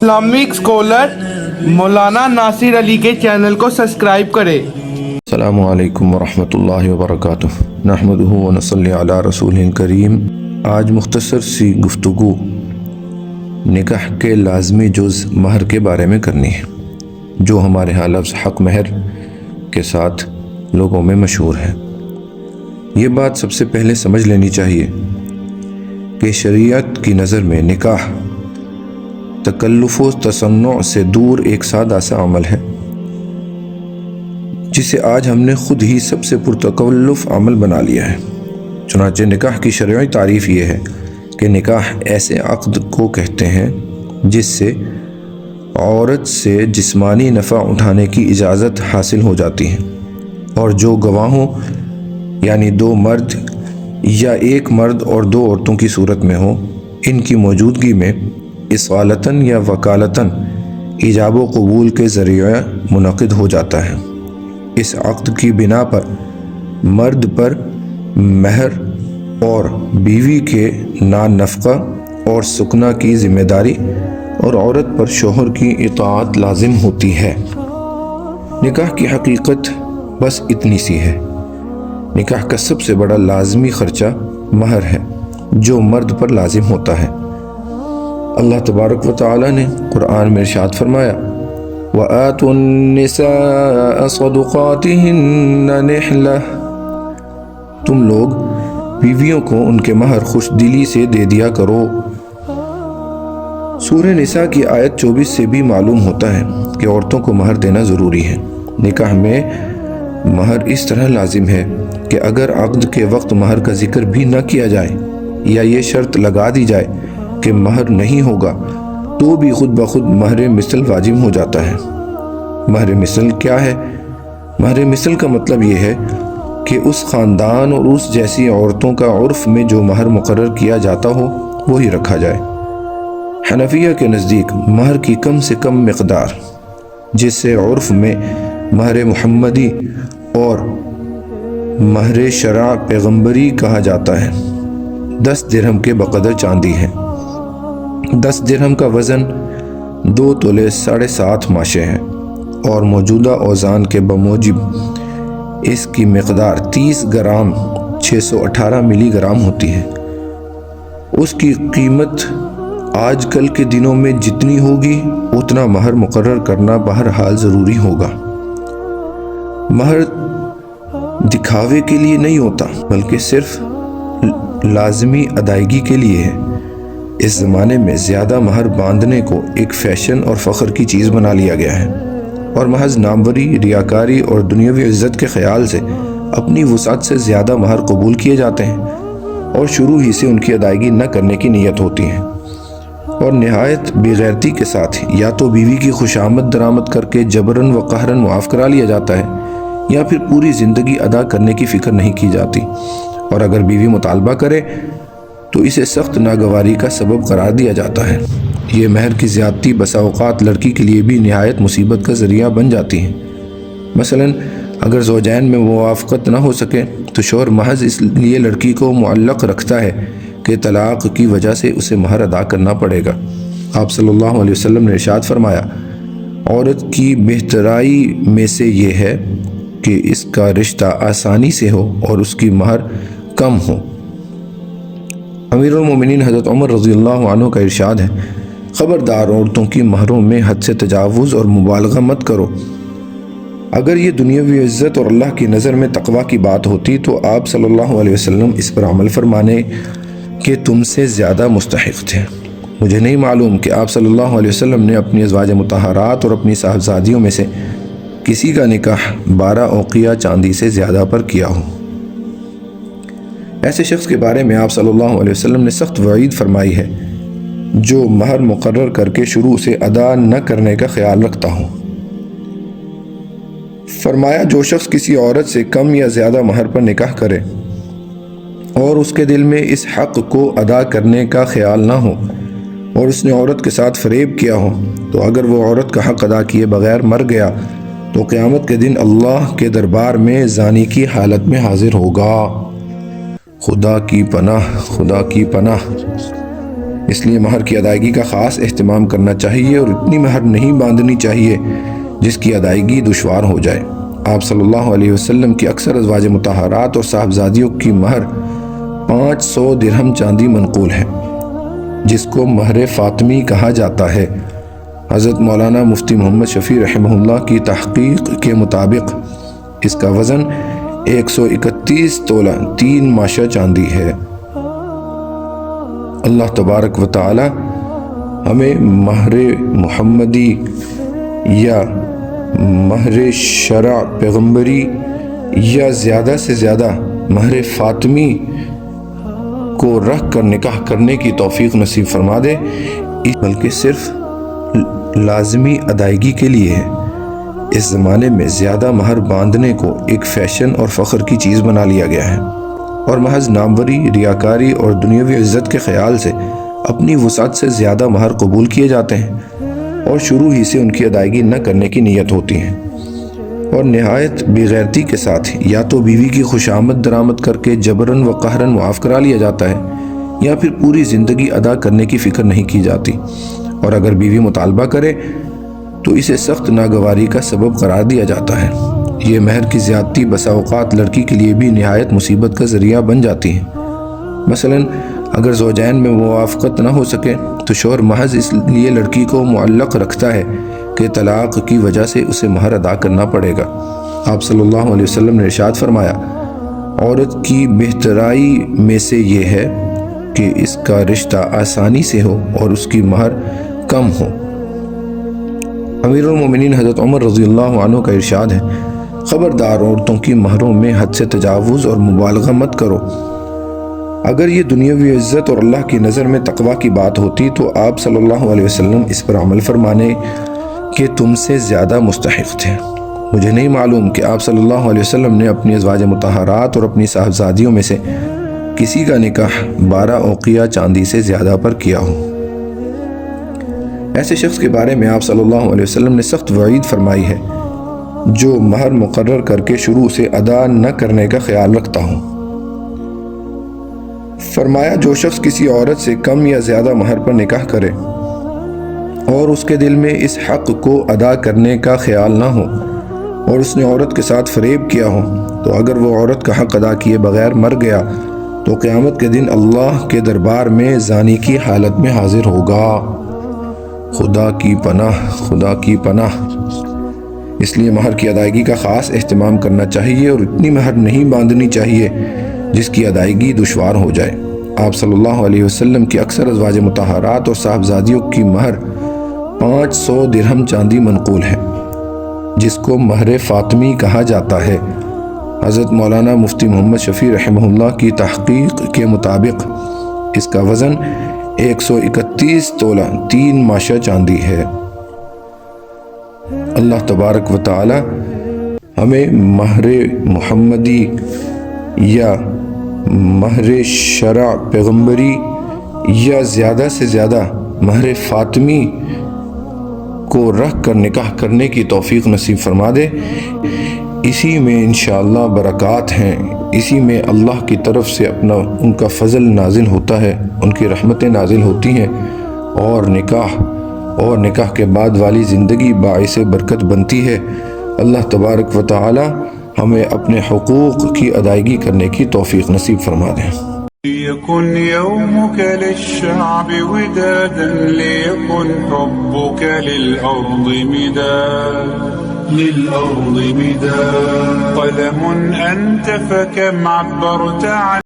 Islamic scholar मौलाना नासिर अली के channel को subscribe करें। अस्सलामु अलैकुम वरहमतुल्लाहि वबरकातुहू नहमदुहु व नसल्ली अला रसूलिल करीम। आज मुख्तसर सी गुफ्तगू निकाह के लाजमी जुज़ महर के बारे में करनी है, जो हमारे यहाँ लफ्ज़ हक़ महर के साथ लोगों में मशहूर है। ये बात सबसे पहले समझ लेनी चाहिए कि शरीयत की नज़र में निकाह तकल्लुफ़ व तसन्नुअ से दूर एक सादा सा अमल है, जिसे आज हमने खुद ही सबसे पुरतकल्लुफ़ अमल बना लिया है। चुनांचे निकाह की शरई तारीफ़ ये है कि निकाह ऐसे अक़्द को कहते हैं जिससे औरत से जिस्मानी नफ़ा उठाने की इजाज़त हासिल हो जाती है, और जो गवाहों यानी दो मर्द या एक मर्द और दो औरतों की सूरत में हो, इनकी मौजूदगी में इस्वालतन या वकालतन इजाब व कबूल के ज़रिए मुनक़िद हो जाता है। इस अक़्द की बिना पर मर्द पर महर और बीवी के नान नफ़क़ा और सुकना की ज़िम्मेदारी और औरत पर शोहर की इताअत लाजिम होती है। निकाह की हकीकत बस इतनी सी है। निकाह का सबसे बड़ा लाजमी ख़र्चा महर है, जो मर्द पर लाजिम होता है। अल्लाह तबारक व तआला ने कुरान में इरशाद फरमाया, व आतुन्निसा सदुक़ातिहिन्ना निहला, तुम लोग बीवियों को उनके महर खुशदिली से दे दिया करो। सूरह निसा की आयत 24 से भी मालूम होता है कि औरतों को महर देना ज़रूरी है। निकाह में महर इस तरह लाजिम है कि अगर अक़्द के वक्त महर का जिक्र भी न किया जाए या ये शर्त लगा दी जाए कि महर नहीं होगा, तो भी खुद ब खुद महर मिसल वाजिब हो जाता है। महर मिसल क्या है? महर मिसल का मतलब ये है कि उस ख़ानदान और उस जैसी औरतों का उर्फ़ में जो महर मुकर्रर किया जाता हो वही रखा जाए। हनफिया के नज़दीक महर की कम से कम मिक़दार, जिससे उर्फ़ में महर मुहम्मदी और महर शरअ पैगम्बरी कहा जाता है, 10 दिरहम के बक़दर चांदी है। 10 दिरहम का वज़न 2 तोले 7.5 माशे हैं, और मौजूदा औज़ान के बमूजिब इसकी मिक़दार 30 ग्राम 618 मिलीग्राम होती है। उसकी कीमत आजकल के दिनों में जितनी होगी उतना महर मुकर्रर करना बहरहाल ज़रूरी होगा। महर दिखावे के लिए नहीं होता, बल्कि सिर्फ लाजमी अदायगी के लिए है। इस ज़माने में ज़्यादा महर बांधने को एक फ़ैशन और फ़ख्र की चीज़ बना लिया गया है, और महज नामवरी, रियाकारी और दुनियावी इज़्ज़त के ख़याल से अपनी वुसात से ज़्यादा महर कबूल किए जाते हैं, और शुरू ही से उनकी अदायगी न करने की नीयत होती है, और नहायत बेगैरती के साथ या तो बीवी की खुशामद दरामद करके जबरन व कहरन मुआफ़ करा लिया जाता है, या फिर पूरी ज़िंदगी अदा करने की फ़िक्र नहीं की जाती, और अगर बीवी मुतालबा करे तो इसे सख्त नागवारी का सबब करार दिया जाता है। ये महर की ज़्यादती बसा औक़ात लड़की के लिए भी नहायत मुसीबत का ज़रिया बन जाती है। मसलन अगर ज़ौजैन में मुवाफ़क़त न हो सके तो शौहर महज इसलिए लड़की को मुअल्लक़ रखता है कि तलाक़ की वजह से उसे महर अदा करना पड़ेगा। आप सल्लल्लाहु अलैहि वसल्लम ने इरशाद फरमाया, औरत की बेहतराई में से ये है कि इसका रिश्ता आसानी से हो और उसकी महर कम हो। अमीरुल मोमिनीन हज़रत उमर रज़ियल्लाहु अन्हु का इरशाद है, ख़बरदार औरतों की महरों में हद से तजावुज़ और मुबालगा मत करो। अगर ये दुनियावी इज़्ज़त और अल्लाह की नज़र में तक़वा की बात होती तो आप सल्लल्लाहु अलैहि वसल्लम इस पर अमल फरमाने के तुमसे ज़्यादा मुस्तहिक़ थे। मुझे नहीं मालूम कि आप सल्लल्लाहु अलैहि वसल्लम ने अपनी अज़वाज मुतहरात और अपनी साहबजादियों में से किसी का निकाह 12 औक़िया चांदी से ज़्यादा पर किया हो। ऐसे शख्स के बारे में आप सल्लल्लाहु अलैहि वसल्लम ने सख्त वईद फरमाई है, जो महर मुकर्रर करके शुरू से अदा न करने का ख्याल रखता हो। फरमाया, जो शख्स किसी औरत से कम या ज़्यादा महर पर निकाह करे और उसके दिल में इस हक़ को अदा करने का ख्याल ना हो और उसने औरत के साथ फ़रेब किया हो, तो अगर वो औरत का हक़ अदा किए बगैर मर गया तो क़यामत के दिन अल्लाह के दरबार में ज़ानी की हालत में हाजिर होगा। खुदा की पनाह, खुदा की पनाह। اس لیے مہر کی ادائیگی کا خاص اہتمام کرنا چاہیے اور اتنی مہر نہیں باندھنی چاہیے جس کی ادائیگی دشوار ہو جائے۔ آپ صلی اللہ علیہ وسلم کی اکثر ازواج مطہرات اور صاحبزادیوں کی مہر 500 درہم چاندی منقول ہے، جس کو مہر فاطمی کہا جاتا ہے۔ حضرت مولانا مفتی محمد شفیع رحمہ اللہ کی تحقیق کے مطابق اس کا وزن 131 تولہ 3 ماشہ چاندی ہے۔ اللہ تبارک و تعالی ہمیں مہر محمدی یا مہر شرع پیغمبری یا زیادہ سے زیادہ مہر فاطمی کو رکھ کر نکاح کرنے کی توفیق نصیب فرما دے، بلکہ صرف لازمی ادائیگی کے لیے ہے۔ اس زمانے میں زیادہ مہر باندھنے کو ایک فیشن اور فخر کی چیز بنا لیا گیا ہے، اور محض ناموری، ریاکاری اور دنیاوی عزت کے خیال سے اپنی وسعت سے زیادہ مہر قبول کیے جاتے ہیں، اور شروع ہی سے ان کی ادائیگی نہ کرنے کی نیت ہوتی ہے، اور نہایت بے غیرتی کے ساتھ یا تو بیوی کی خوشامد درآمد کر کے جبراً و قہراً معاف کرا لیا جاتا ہے، یا پھر پوری زندگی ادا کرنے کی فکر نہیں کی جاتی، اور اگر بیوی مطالبہ کرے تو اسے سخت ناگواری کا سبب قرار دیا جاتا ہے۔ یہ مہر کی زیادتی بسا اوقات لڑکی کے لیے بھی نہایت مصیبت کا ذریعہ بن جاتی ہے۔ مثلاً اگر زوجین میں موافقت نہ ہو سکے تو شوہر محض اس لیے لڑکی کو معلق رکھتا ہے کہ طلاق کی وجہ سے اسے مہر ادا کرنا پڑے گا۔ آپ صلی اللہ علیہ وسلم نے ارشاد فرمایا، عورت کی بہترائی میں سے یہ ہے کہ اس کا رشتہ آسانی سے ہو اور اس کی مہر کم ہو۔ امیر المومنین حضرت عمر رضی اللہ عنہ کا ارشاد ہے، خبردار عورتوں کی مہروں میں حد سے تجاوز اور مبالغہ مت کرو۔ اگر یہ دنیاوی عزت اور اللہ کی نظر میں تقوی کی بات ہوتی تو آپ صلی اللہ علیہ وسلم اس پر عمل فرمانے کے تم سے زیادہ مستحق تھے۔ مجھے نہیں معلوم کہ آپ صلی اللہ علیہ وسلم نے اپنی ازواج مطہرات اور اپنی صاحبزادیوں میں سے کسی کا نکاح 12 اوقیہ چاندی سے زیادہ پر کیا ہو۔ ایسے شخص کے بارے میں آپ صلی اللہ علیہ وسلم نے سخت وعید فرمائی ہے جو مہر مقرر کر کے شروع سے ادا نہ کرنے کا خیال رکھتا ہوں۔ فرمایا، جو شخص کسی عورت سے کم یا زیادہ مہر پر نکاح کرے اور اس کے دل میں اس حق کو ادا کرنے کا خیال نہ ہو اور اس نے عورت کے ساتھ فریب کیا ہو، تو اگر وہ عورت کا حق ادا کیے بغیر مر گیا تو قیامت کے دن اللہ کے دربار میں زانی کی حالت میں حاضر ہوگا۔ خدا کی پناہ، خدا کی پناہ۔ اس لیے مہر کی ادائیگی کا خاص اہتمام کرنا چاہیے اور اتنی مہر نہیں باندھنی چاہیے جس کی ادائیگی دشوار ہو جائے۔ آپ صلی اللہ علیہ وسلم کی اکثر ازواج مطہرات اور صاحبزادیوں کی مہر 500 درہم چاندی منقول ہے، جس کو مہر فاطمی کہا جاتا ہے۔ حضرت مولانا مفتی محمد شفیع رحمہ اللہ کی تحقیق کے مطابق اس کا وزن 131 تولہ 3 ماشہ چاندی ہے۔ اللہ تبارک و تعالی ہمیں مہر محمدی یا مہر شرع پیغمبری یا زیادہ سے زیادہ مہر فاطمی کو رکھ کر نکاح کرنے کی توفیق نصیب فرما دے۔ اسی میں انشاءاللہ برکات ہیں، اسی میں اللہ کی طرف سے ان کا فضل نازل ہوتا ہے، ان کی رحمتیں نازل ہوتی ہیں، اور نکاح کے بعد والی زندگی باعث برکت بنتی ہے۔ اللہ تبارک و تعالی ہمیں اپنے حقوق کی ادائیگی کرنے کی توفیق نصیب فرما دیں۔ ليكن يومك للشعب ودادا، ليكن حبك للأرض مداد، قلم أنت فكم عبرت عن